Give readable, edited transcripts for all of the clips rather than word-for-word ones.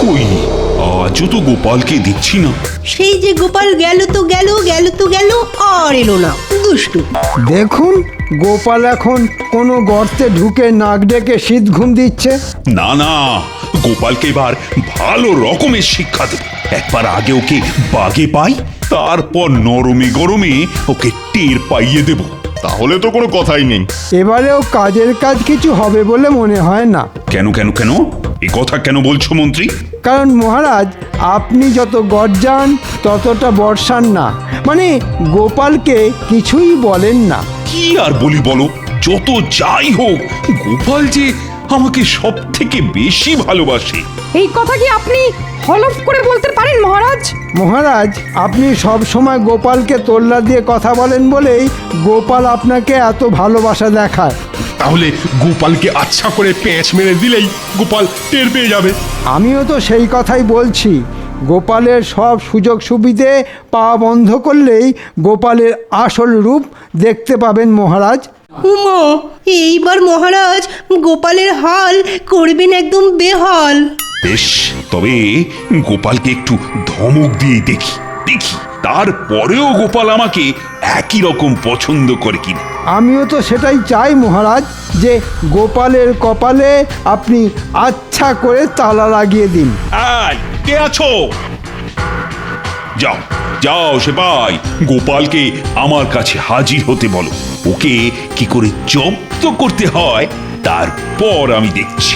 কই আজও তো গোপালকে দেখছি না। সেই যে গোপাল গেল তো গেল, গেল তো গেল, আর এলো না, দুষ্টু। দেখুন, গোপাল এখন কোনো গর্তে ঢুকে নাক ডেকে শীত ঘুম দিচ্ছে। না না, গোপালকে এবার ভালো রকমের শিক্ষা দেব। একবার আগে ওকে বাগে পাই, তারপর নরমে গরমে ওকে টের পাইয়ে দেব। তাহলে তো কোনো কথাই নেই। এবারেও কাজের কাজ কিছু হবে বলে মনে হয় না। কেন কেন কেন এ কথা কেন বলছো মন্ত্রী? কারণ মহারাজ, আপনি যত গর্জান ততটা বর্ষান না, মানে গোপালকে কিছুই বলেন না। কি আর বলি বলো, যত যাই হোক গোপাল যে আমাকে সব থেকে বেশি ভালোবাসে। এই কথা কি আপনি হলফ করে বলতে পারেন মহারাজ? মহারাজ, আপনি সব সময় গোপালকে তোল্লা দিয়ে কথা বলেন বলেই গোপাল আপনাকে এত ভালোবাসা দেখায়। তাহলে গোপালকে আচ্ছা করে পেঁচ মেরে দিলেই গোপাল টের পেয়ে যাবে। আমিও তো সেই কথাই বলছি। গোপালের সব সুযোগ সুবিধে পাওয়া বন্ধ করলেই গোপালের আসল রূপ দেখতে পাবেন মহারাজ। উমা, এইবার মহারাজ গোপালের হাল করবেন একদম বেহাল। বেশ, তবে গোপালকে একটু ধমক দিয়ে দেখি দেখি তারপরেও গোপাল আমাকে একই রকম পছন্দ করে কিনা। আমিও তো সেটাই চাই মহারাজ, যে গোপালের কপালে আপনি আচ্ছা করে তালা লাগিয়ে দিন। এই, কে আছো? যাও যাও সেপাই, গোপালকে আমার কাছে হাজির হতে বলো। ওকে কি করে জব্দ করতে হয় তারপর আমি দেখছি।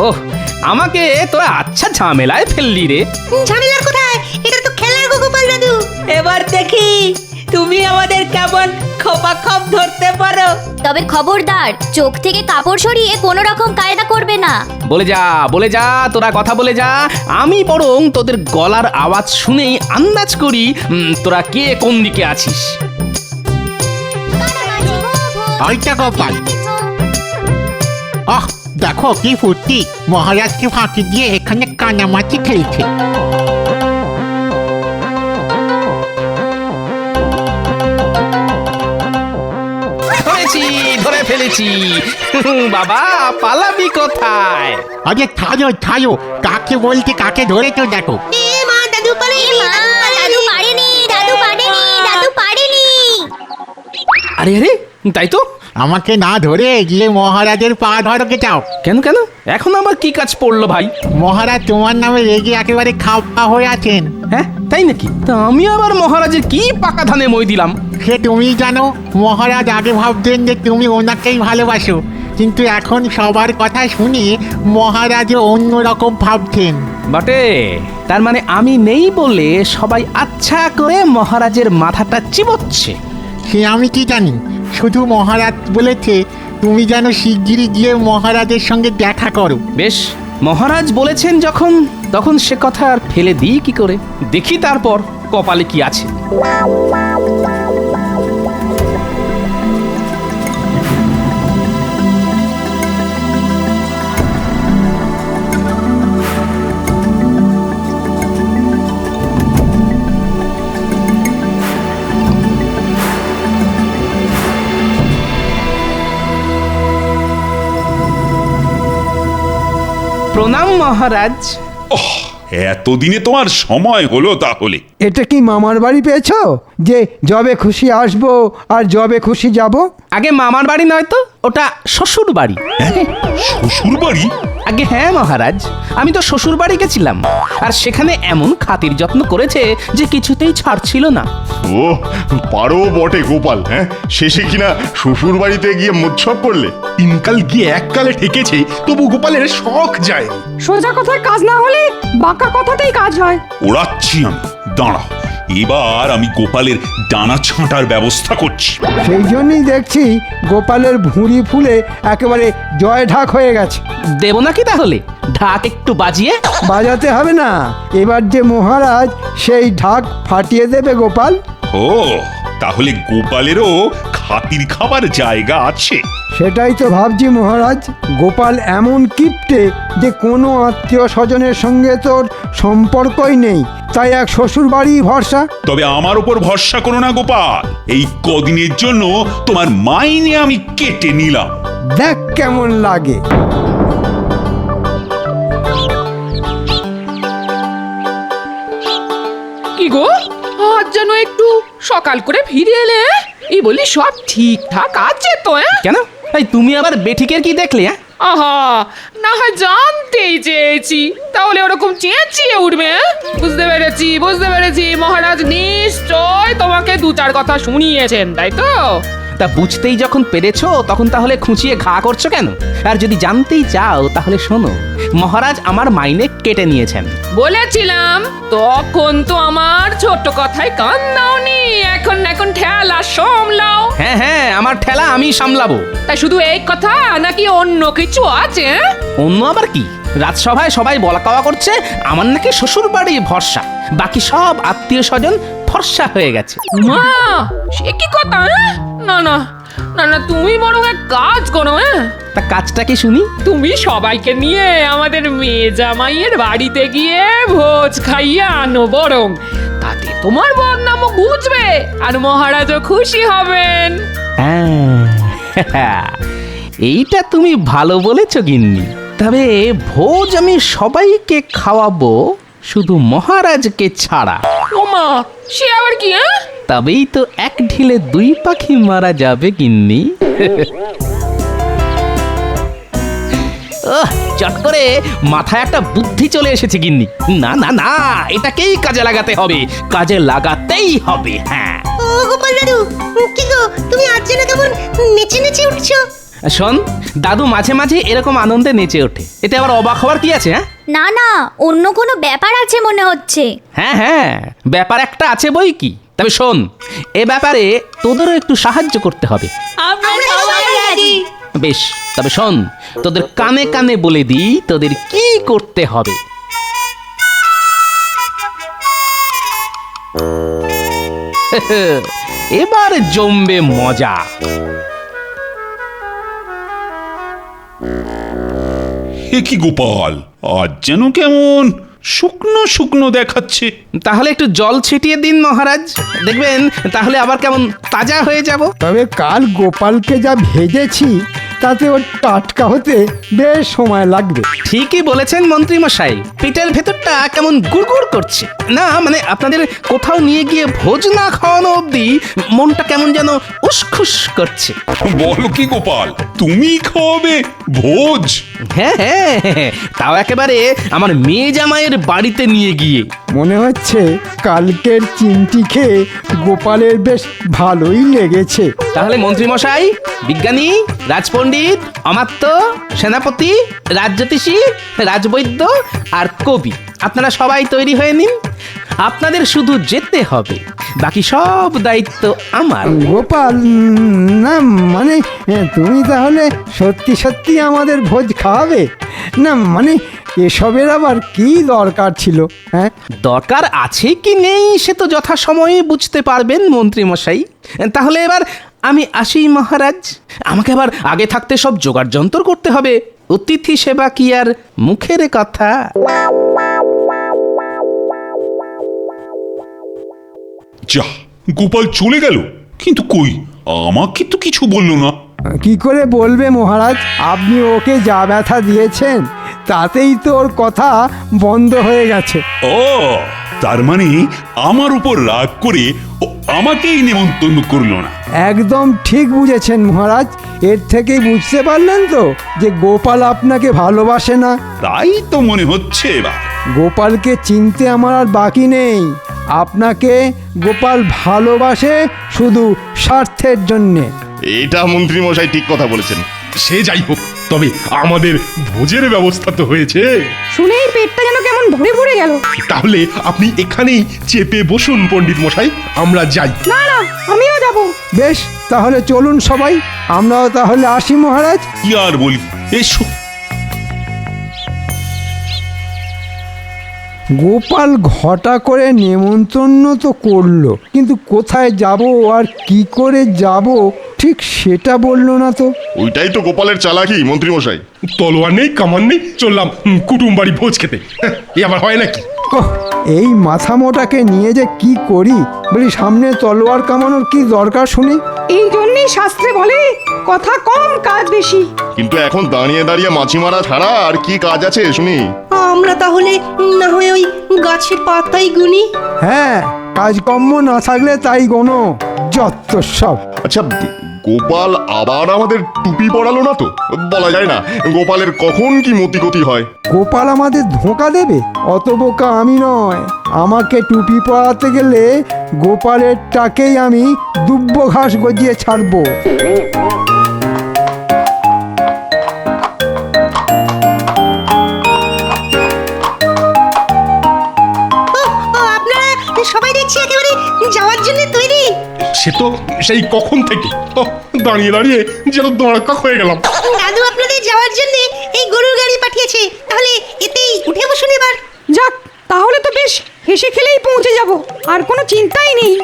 ওহ, আমাকে তোরা আচ্ছা ঝামেলায় ফেললি রে। ঝামেলা কোথায়? এটা তো খেলার গো গোপাল দাদু। এবার দেখি তুমি আমাদের কেমন খোপা খপ ধরতে পারো। তবে খবরদার, চোখ থেকে কাপড় সরিয়ে কোনো রকম কায়দা করবে না। বলে যা তোরা কথা বলে যা। আমি বরং তোদের গলার আওয়াজ শুনেই আন্দাজ করি তোরা কে কোন দিকে আছিস। ওইটা গোপাল। আহ, দেখো কি ফুর্তি, মহারাজকে ফাঁকি দিয়ে এখানে কানামাছি খেলছে। ধরে ফেলেছি বাবা, পালাবি কোথায়? আরে ছাড়ো ছাড়ো, কাকে বলতে কাকে ধরেছো দেখো। দাদু পারেনি, দাদু পারেনি। আরে আরে, তাই তো। আমাকে না ধরে গিয়ে মহারাজের পা ধরকে চাও। কেন কেন, এখন আবার কি কাজ পড়লো ভাই? মহারাজ তোমার নামে রেগে একেবারে খাওয়া হয়ে আছেন। হ্যাঁ, তাই নাকি? তা আমি আবার মহারাজের কি পাকা ধানে মই দিলাম? সে তুমি জানো। মহারাজ আগে ভাবতেন যে তুমি ওনাকেই ভালোবাসো, কিন্তু এখন সবার কথা শুনে মহারাজও অন্যরকম ভাবছেন। বটে, তার মানে আমি নেই বলে সবাই আচ্ছা করে মহারাজের মাথাটা চিবোচ্ছে। সে আমি কি জানি, শুধু মহারাজ বলেছে তুমি যেন শিগগিরই গিয়ে মহারাজের সঙ্গে দেখা করো। বেশ, মহারাজ বলেছেন যখন, তখন সে কথা আর ফেলে দিই কি করে। দেখি তারপর কপালে কি আছে। প্রণাম মহারাজ। এতদিনে তোমার সময় হলো তাহলে? এটা কি মামার বাড়ি পেয়েছো যে যবে খুশি আসবো আর যবে খুশি যাব? আগে মামার বাড়ি নয় তো, ওটা শ্বশুর বাড়ি। শ্বশুর বাড়ি? আগে হ্যাঁ মহারাজ, আমি তো শ্বশুর বাড়ি গেছিলাম, আর সেখানে এমন খাতির যত্ন করেছে যে কিছুতেই ছাড়ছিল না। ও পারো বটে গোপাল। হ্যাঁ, শেষে কিনা শ্বশুর বাড়িতে গিয়ে মোৎসব করলে। তিনকাল গিয়ে এককালে ঠেকেছে, তবু গোপালের শখ যায়। সোজা কথায় কাজ না হলে বাঁকা কথাতেই কাজ হয়। ওড়াচ্ছি আমি, দাঁড়াও। এবার আমি গোপালের ডানা ছাঁটার ব্যবস্থা করছি। সেই জন্যই দেখছি গোপালের ভুঁড়ি ফুলে একেবারে জয় ঢাক হয়ে গেছে। দেব নাকি তাহলে ঢাক একটু বাজিয়ে? বাজাতে হবে না, এবার যে মহারাজ সেই ঢাক ফাটিয়ে দেবে গোপাল। ও তাহলে গোপালেরও খাতির খাবার জায়গা আছে। সেটাই তো ভাবছি মহারাজ, গোপাল এমন কিপ্টে যে কোনো আত্মীয় স্বজনের সঙ্গে তোর সম্পর্কই নেই, তাই এক শ্বশুর বাড়ি ভরসা। তবে আমার উপর ভরসা করো না গোপাল, এই কদিনের জন্য তোমার মাইনে আমি কেটে নিলাম। দেখ কেমন লাগে। কি গো, আজ যেন একটু সকাল করে ফিরে এলে, এই বলি সব ঠিকঠাক আছে তো? কেন এই তুমি আবার বেঠিকের কি দেখলে? আহা, না হয় জানতেই চেয়েছি, তাহলে ওরকম চেঁচিয়ে উঠবে? বুঝতে পেরেছি মহারাজ নিশ্চয় তোমাকে দু চার কথা শুনিয়েছেন, তাই তো? তা বুঝতেই যখন পেরেছো তখন তাহলে খুঁচিয়ে ঘা করছো কেন? আর যদি জানতেই চাও তাহলে শোনো, মহারাজ আমার মাইনে কেটে নিয়েছেন। বলেছিলাম তখন তো আমার ছোট্ট কথায় কান দাওনি, এখন ঠেলা সামলাও। হ্যাঁ, আমার ঠেলা আমি সামলাবো। তাই শুধু এই কথা নাকি অন্য কিছু আছে? অন্য আবার কি? রাজসভায় সবাই বলা কওয়া করছে আমার নাকি শ্বশুর বাড়ি ভরসা, বাকি সব আত্মীয় স্বজন ফর্সা হয়ে গেছে। মা, সে কি কথা? না না না না, তুমি বরং এক কাজ করো। তা কাজটা কি শুনি? তুমি সবাইকে নিয়ে আমাদের মেয়ে জামাইয়ের বাড়িতে গিয়ে ভোজ খাইয়ে আনো বরং, তাতে তোমার বদনামও ঘুচবে আর মহারাজও খুশি হবেন। হ্যাঁ, এইটা তুমি ভালো বলেছ গিন্নি। তবে ভোজ আমি সবাইকে খাওয়াবো, শুধু মহারাজকে ছাড়া। ওমা, সে আবার কি? তবেই তো এক ঢিলে দুই পাখি মারা যাবে গিন্নি। চট করে মাথায় একটা বুদ্ধি চলে এসেছে গিন্নি। না না না, এটাকেই কাজে লাগাতে হবে, কাজে লাগাতেই হবে। হ্যাঁ, ও গোপাল দাদু, কি গো তুমি আজ যেন কেমন নেচে নেচে উঠছো? শোন, দাদু মাঝে মাঝে এরকম আনন্দে নেচে ওঠে, এতে আবার অবাক হওয়ার কি আছে? হ্যাঁ না না, অন্য কোনো ব্যাপার আছে মনে হচ্ছে। হ্যাঁ, ব্যাপার একটা আছে বই কি। তবে শোন, এ ব্যাপারে তোদেরও একটু সাহায্য করতে হবে। আমরা সবাই রাজি। বেশ, তবে শোন, তোদের কানে কানে বলে দিই তোদের কি করতে হবে। এবার জমবে মজা। এ কি গোপাল, আজ যেন কেমন শুকনো শুকনো দেখাচ্ছে। তাহলে একটু জল ছিটিয়ে দিন মহারাজ, দেখবেন তাহলে আবার কেমন তাজা হয়ে যাব। তবে কাল গোপালকে যা ভেজেছি তাতে ওর টাটকা হতে বেশ সময় লাগবে। ঠিকই বলেছেন মন্ত্রী মশাই, পেটের ভেতরটা কেমন গুড়গুড় করছে। না মানে আপনাদের কোথাও নিয়ে গিয়ে ভোজ না খাওয়ানো অবধি মনটা কেমন যেন উসখুস করছে। বলো কি গোপাল, তুমি খাওয়াবে ভোজ? হ্যাঁ, তাও একেবারে আমার মেয়ে জামাইয়ের বাড়িতে নিয়ে গিয়ে। মনে হচ্ছে কালকের চিমটি খেয়ে গোপালের বেশ ভালোই লেগেছে। তাহলে মন্ত্রী মশাই, বিজ্ঞানী, রাজপণ্ডিত, অমাত্য, সেনাপতি, রাজজ্যোতিষী, রাজবৈদ্য আর কবি, আপনারা সবাই তৈরি হয়ে নিন। আপনাদের শুধু যেতে হবে, বাকি সব দায়িত্ব আমার। গোপাল, না মানে তুমি তাহলে সত্যি সত্যি আমাদের ভোজ খাওয়াবে? না মানে এসবের আবার কি দরকার ছিল? হ্যাঁ, দরকার আছে কি নেই সে তো যথাসময়ে বুঝতে পারবেন মন্ত্রী মশাই। তাহলে এবার আমি আসি মহারাজ, আমাকে আবার আগে থাকতে সব জোগাড় যন্ত্র করতে হবে। অতিথি সেবা কি আর মুখের কথা? যা, গোপাল চলে গেল, কিন্তু কই আমাকে তো কিছু বললো না। কি করে বলবে মহারাজ? আপনি ওকে যা ব্যথা দিয়েছেন তাতেই তো ওর কথা বন্ধ হয়ে গেছে। ও, তার মানে আমার উপর রাগ করে ও আমাকেই নেমন্তন্ন করলো না। একদম ঠিক বুঝেছেন মহারাজ। এর থেকেই বুঝতে পারলেন তো যে গোপাল আপনাকে ভালোবাসে না। তাই তো মনে হচ্ছে এবার। গোপালকে চিনতে আমার আর বাকি নেই। আপনাকে গোপাল ভালোবাসে শুধু স্বার্থের জন্যে। এটা মন্ত্রী মশাই ঠিক কথা বলেছেন। সে যাই হোক, তবে আমাদের ভোজের ব্যবস্থা তো হয়েছে। শুনেই পেটটা যেন কেমন ভরে ভরে গেল। তাহলে আপনি এখানেই চেপে বসুন পণ্ডিত মশাই, আমরা যাই। না না, আমিও যাব। বেশ, তাহলে চলুন সবাই, আমরাও তাহলে আসি মহারাজ। কি আর বলি, এসো। গোপাল ঘটা করে নেমন্তন্ন তো করলো, কিন্তু কোথায় যাব আর কি করে যাব ঠিক সেটা বললো না তো। ওইটাই তো গোপালের চালাকি মন্ত্রী মশাই। তলোয়ার নেই, কামান নেই, চললাম কুটুম বাড়ি ভোজ খেতে। হ্যাঁ, এ আবার হয় নাকি? ওহ, এই মাথা মোটাকে নিয়ে যে কি করি, বলি সামনে তলোয়ার কামানোর কি দরকার শুনি। এই জন্যই শাস্ত্রে বলে কথা কম কাজ বেশি। কিন্তু এখন দাঁড়িয়ে দাঁড়িয়ে মাছি মারা ছাড়া আর কি কাজ আছে শুনি? আমরা তাহলে না হয় ওই গাছের পাতাই গুনি। হ্যাঁ, কাজকর্ম না থাকলে তাই গোনো, যত সব। আচ্ছা, গোপাল আবার আমাদের টুপি পড়ালো না তো? বলা যায় না গোপালের কখন কি মতিগতি হয়। গোপাল আমাদের ধোঁকা দেবে? অত বোকা আমি নয়। আমাকে টুপি পরাতে গেলে গোপালের টাকেই আমি দুব্ব ঘাস গজিয়ে ছাড়বো। আপনারা সবাই দেখছি একেবারে যাওয়ার জন্য তৈরি। সে তো সেই কখন থেকে দাঁড়িয়ে দাঁড়িয়ে যেন দড়কা হয়ে গেলাম। দাদু আপনাদের যাওয়ার জন্য এই গরুর গাড়ি পাঠিয়েছে, তাহলে এতেই উঠে বসুন এবার। যাক, তাহলে তো বেশ হেসে খেলেই পৌঁছে যাব, আর কোনো চিন্তাই নেই।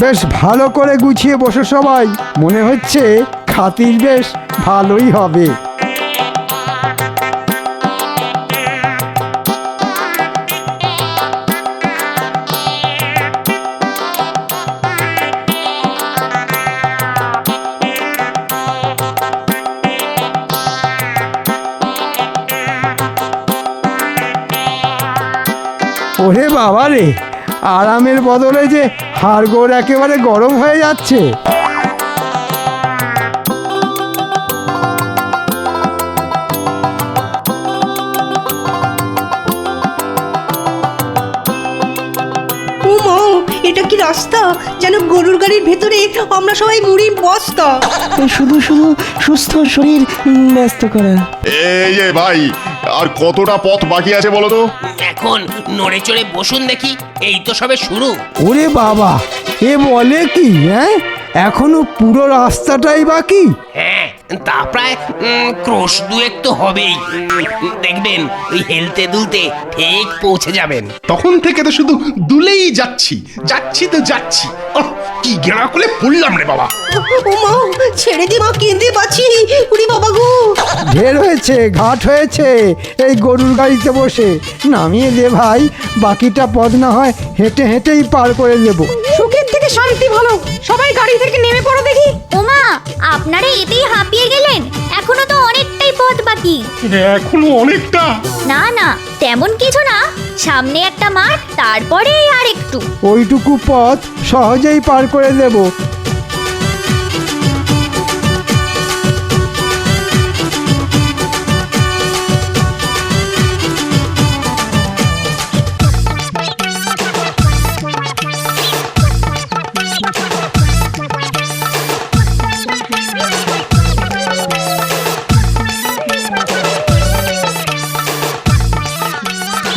বেশ ভালো করে গুছিয়ে বসে সবাই, মনে হচ্ছে খাতির বেশ ভালোই হবে। ওরে বাবা রে, আরামের বদলে যে হাড়গোড় একেবারে গরম হয়ে যাচ্ছে। ও মা, এটা কি রাস্তা? যেন গরুর গাড়ির ভেতরে আমরা সবাই মুড়ির বস্তা। শুধু শুধু সুস্থ শরীর ব্যস্ত করা। এই যে ভাই, আর কতটা পথ বাকি আছে বলো তো? এখন নড়ে চড়ে বসুন দেখি, এই তো সবে শুরু। ওরে বাবা, এ বলে কি? হ্যাঁ, এখনো পুরো রাস্তাটাই বাকি? হ্যাঁ, তা প্রায় ক্রোশ দুয়েক তো হবেই। দেখবেন ওই হেলতে দুলতে ঠিক পৌঁছে যাবেন। তখন থেকে তো শুধু দুলেই যাচ্ছি যাচ্ছি তো যাচ্ছি। কি গেঁড়া খুলে পড়লাম রে বাবা। ও মা, ছেড়ে দি মা, কেঁদে পাচ্ছি। উড়ি বাবা গো! ঢের হয়েছে, ঘাট হয়েছে এই গরুর গাড়িতে বসে। নামিয়ে দে ভাই, বাকিটা পথ না হয় হেঁটে হেঁটেই পার করে দেব। সুখের থেকে শান্তি ভালো, সবাই গাড়ি থেকে নেমে পড়ো দেখি। ওমা, আপনারা এতেই হাঁপিয়ে গেলেন? এখনো তো অনেকটাই পথ বাকি। এখনো অনেকটা? না না, তেমন কিছু না। সামনে একটা মাঠ, তারপরে আর একটু। ওইটুকু পথ সহজেই পার করে দেব।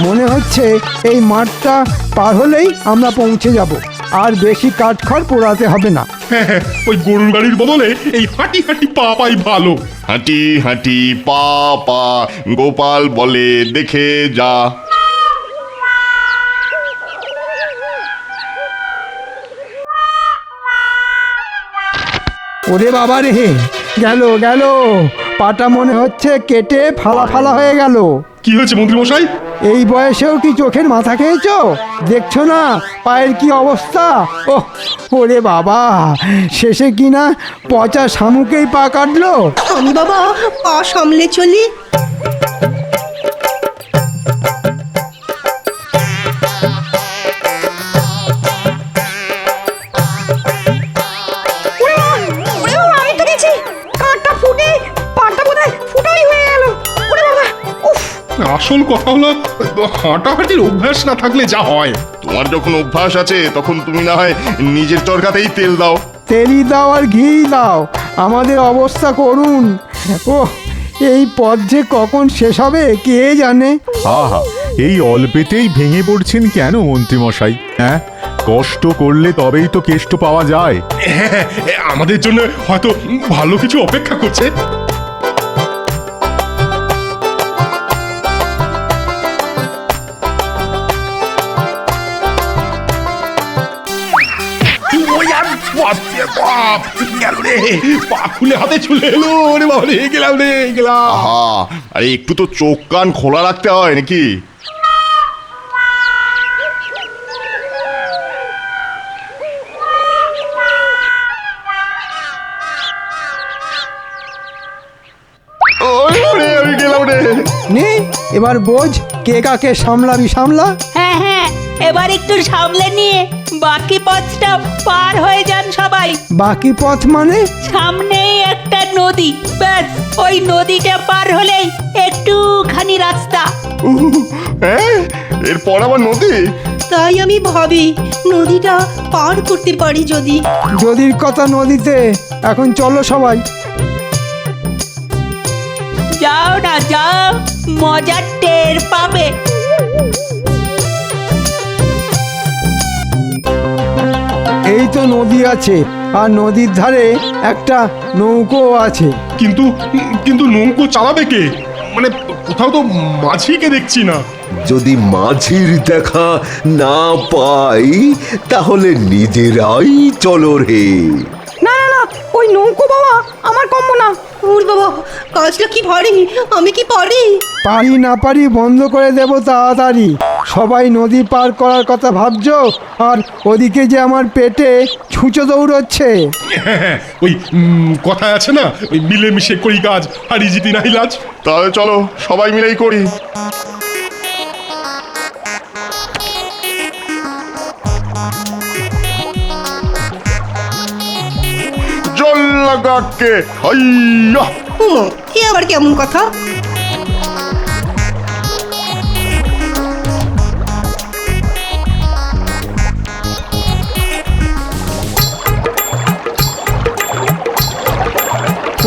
মনে হচ্ছে এই মাঠটা পার হলেই আমরা পৌঁছে যাব, আর বেশি কাঠখড় পোড়াতে হবে না। হ্যাঁ, ওই গরুর গাড়ির বদলে এই হাঁটি হাঁটি পা পাই ভালো। হাঁটি হাঁটি পা পা, গোপাল বলে দেখে যা। ওরে বাবা রে, গেল গেল, পাটা মনে হচ্ছে কেটে ফালা ফালা হয়ে গেল। কি হয়েছে মন্ত্রী মশাই? এই বয়সেও কি চোখের মাথা খেয়েছো? দেখছো না পায়ের কি অবস্থা? ওহ, ওরে বাবা, শেষে কিনা পচা শামুকেই পা কাটলো। আমি বাবা পা সামলে চলি। আমি তো গেছি, কাঁটা ফুটে পাটা বোধহয় ফুটোই হয়ে গেল। ওরে বাবা, উফ! আসল কথা হলো হাঁটাহাঁটির অভ্যাস না থাকলে যা হয়। তোমার যখন অভ্যাস আছে তখন তুমি না হয় নিজের চরকাতেই তেল দাও। তেলি দাও আর ঘি দাও, আমাদের অবস্থা করুন। ও, এই পথ যে কখন শেষ হবে কে জানে। আহা, এই অল্পেতেই ভেঙে পড়ছেন কেন মন্ত্রীমশাই? হ্যাঁ, কষ্ট করলে তবেই তো কেষ্ট পাওয়া যায়। হ্যাঁ, আমাদের জন্য হয়তো ভালো কিছু অপেক্ষা করছে। বাপরে বাপ গেল রে, পা খুলে হাতে চলে এলো রে বাবা রে, গেলাম রে গেলাম। আহা, আরে একটু তো চোখ কান খোলা রাখতে হয় নাকি? আমি গেলাম রে। নে এবার বোঝ কে কাকে সামলাবি সামলা। হ্যাঁ হ্যাঁ, এবার একটু সামলে নিয়ে বাকি পথটা পার হয়ে যান সবাই। বাকি পথ মানে? সামনেই একটা নদী, ব্যাস ওই নদীটা পার হলেই একটুখানি রাস্তা। হ্যাঁ, এরপর আবার নদী? তাই আমি ভাবি নদীটা পার করতে পারি যদি। যদির কথা নদীতে। এখন চলো সবাই। যাও না যাও, মজার টের পাবে। এই তো নদী আছে, আর নদীর ধারে একটা নৌকো আছে। কিন্তু কিন্তু নৌকো চালাবে কে? মানে কোথাও তো মাঝিকে দেখছি না। যদি মাঝির দেখা না পাই তাহলে নিজেরাই চলো রে। না না না, ওই নৌকো বাবা আমার কম্ম না। ওর বাবা, কাজটা কি ভারী, আমি কি পারি? পারি না পারি বন্ধ করে দেব তাড়াতাড়ি। সবাই নদী পার করার কথা ভাবছো, আর ওদিকে যে আমার পেটে ছুঁচো দৌড়চ্ছে। ওই কথায় আছে না, ওই মিলেমিশে করি কাজ, হারি জিতি নাহি লাজ। তাহলে চলো সবাই মিলেই করি। জল লাগাকে হাইয়া। এ আবার কেমন কথা?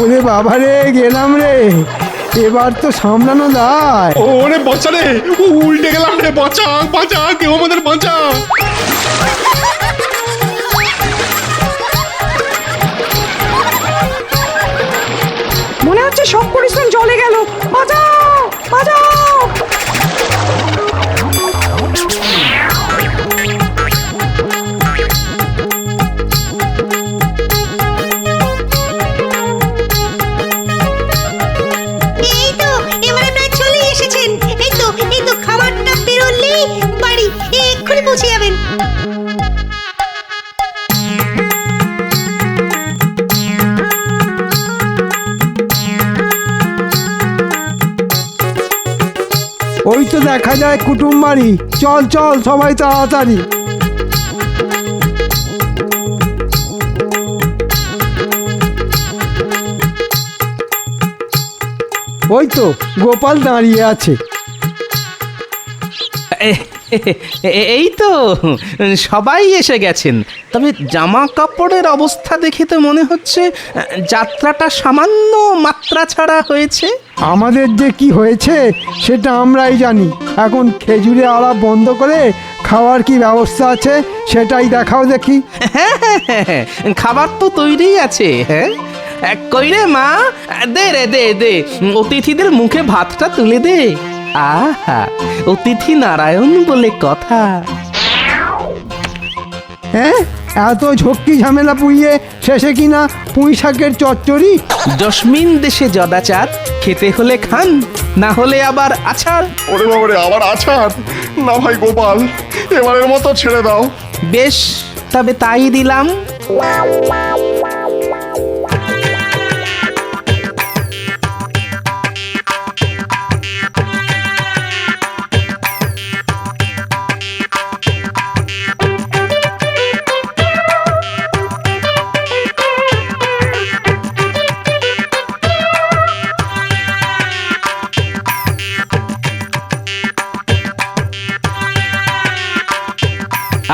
ওরে বাবা রে, গেলাম রে। এবার তো সামলানো দায়। ওরে বাঁচা রে, উল্টে গেলাম রে, বাঁচা বাঁচা, কেউ আমাদের বাঁচা। মনে হচ্ছে সব পরিশ্রম জলে গেল। বাঁচাও বাঁচাও। এই তো এবারে প্রায় চলে এসেছেন। এই তো খাবারটা পেরোলেই বাড়ি, এক্ষুনি পৌঁছে যাবেন। ওই তো দেখা যায় কুটুম বাড়ি। চল চল সবাই তাড়াতাড়ি। ওই তো গোপাল দাঁড়িয়ে আছে। এই তো সবাই এসে গেছেন। তবে জামা কাপড়ের অবস্থা দেখে তো মনে হচ্ছে যাত্রাটা সামান্য মাত্রা ছাড়া হয়েছে। আমাদের যে কি হয়েছে সেটা আমরাই জানি। এখন খেজুরে আড়া বন্ধ করে খাওয়ার কি ব্যবস্থা আছে সেটাই দেখাও দেখি। হ্যাঁ হ্যাঁ হ্যাঁ, খাবার তো তৈরি আছে। হ্যাঁ, কই রে মা, দে রে দে দে, অতিথিদের মুখে ভাতটা তুলে দে। আহা, অতিথি নারায়ণ বলে কথা। হ্যাঁ, এত ঝক্কি ঝামেলা পুইয়ে শেষে কিনা পুঁই শাকের চচ্চড়ি। জসমিন দেশে জদাচার, খেতে হলে খান, না হলে আবার আছাড়। ওরে বাবারে, আবার আছাড়? না ভাই গোপাল, এবারের মতো ছেড়ে দাও। বেশ, তবে তাই দিলাম।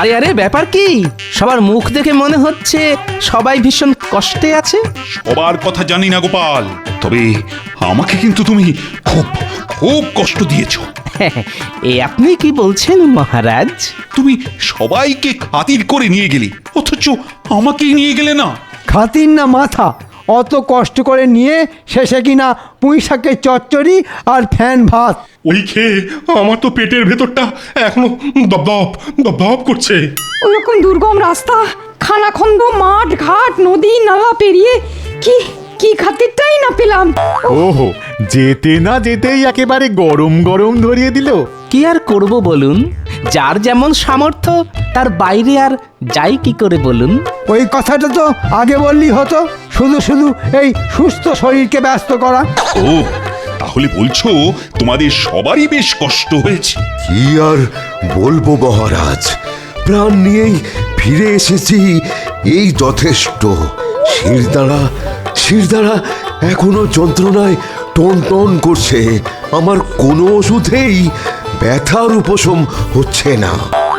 আরে আরে, ব্যাপার কি? সবার মুখ দেখে মনে হচ্ছে সবাই ভীষণ কষ্টে আছে। সবার কথা জানি না গোপাল, তবে আমাকে কিন্তু তুমি খুব খুব কষ্ট দিয়েছো। এ আপনি কি বলছেন মহারাজ? তুমি সবাইকে খাতির করে নিয়ে গেলে, অথচ আমাকেই নিয়ে গেলে না। খাতির না মাথা, অত কষ্ট করে নিয়ে শেষে কিনা পুঁই শাকের চচ্চড়ি আর ফ্যান ভাত। ওই খেয়ে আমার তো পেটের ভেতরটা এখনো দপদপ দপদপ করছে। ওরকম দুর্গম রাস্তা খানাখন্দ মাঠ ঘাট নদী নালা পেরিয়ে কি কি খাতিরটাই না পেলাম। ওহো, যেতে না যেতেই একেবারে গরম গরম ধরিয়ে দিল। কি আর করব বলুন, যার যেমন সামর্থ্য তার বাইরে আর যাই কি করে বলুন। ওই কথাটা তো আগে বললি হতো, শুধু শুধু এই সুস্থ শরীরকে ব্যস্ত করা। ও তাহলে বলছো তোমাদের সবারই বেশ কষ্ট হয়েছে? কি আর বলবো মহারাজ, প্রাণ নিয়েই ফিরে এসেছি, এই যথেষ্ট। শিরদাঁড়া এখনো যন্ত্রণায় টন টন করছে। আমার কোনো ওষুধেই ব্যথার উপশম হচ্ছে না।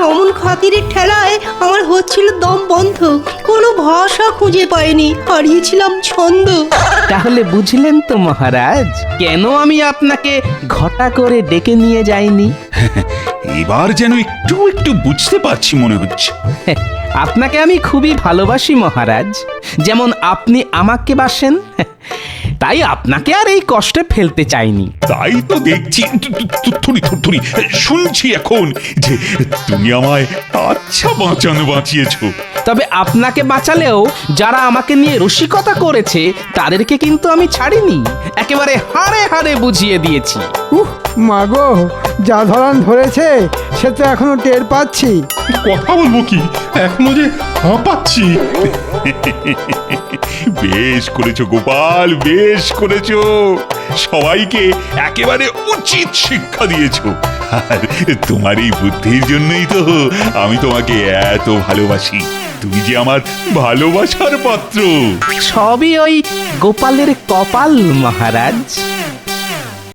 অমন খাতিরের ঠেলায় আমার হচ্ছিল দম বন্ধ, কোনো ভাষা খুঁজে পাইনি, হারিয়েছিলাম ছন্দ। তাহলে বুঝলেন তো মহারাজ, কেন আমি আপনাকে ঘটা করে ডেকে নিয়ে যাইনি। এবার যেন একটু একটু বুঝতে পারছি মনে হচ্ছে। আপনাকে আমি খুবই ভালোবাসি মহারাজ, যেমন আপনি আমাকে বাসেন। তাই আপনাকে আর এই কষ্টে ফেলতে চাইনি। তাই তো দেখছি, থুরি শুনছি এখন যে তুমি আমায় আচ্ছা বাঁচিয়েছো। তবে আপনাকে বাঁচালেও যারা আমাকে নিয়ে রসিকতা করেছে তাদেরকে কিন্তু আমি ছাড়িনি, একেবারে হাড়ে হাড়ে বুঝিয়ে দিয়েছি। মাগো, যা ধরান ধরেছে সে তো এখনো টের পাচ্ছি। কথা বলবো কি, এখনো যে হাঁপাচ্ছি। বেশ করেছো গোপাল, বেশ করেছো। সবাইকে একেবারে উচিত শিক্ষা দিয়েছো। আর তোমার এই বুদ্ধির জন্যই তো আমি তোমাকে এত ভালোবাসি। তুমি যে আমার ভালোবাসার পাত্র। সবই ওই গোপালের কপাল মহারাজ।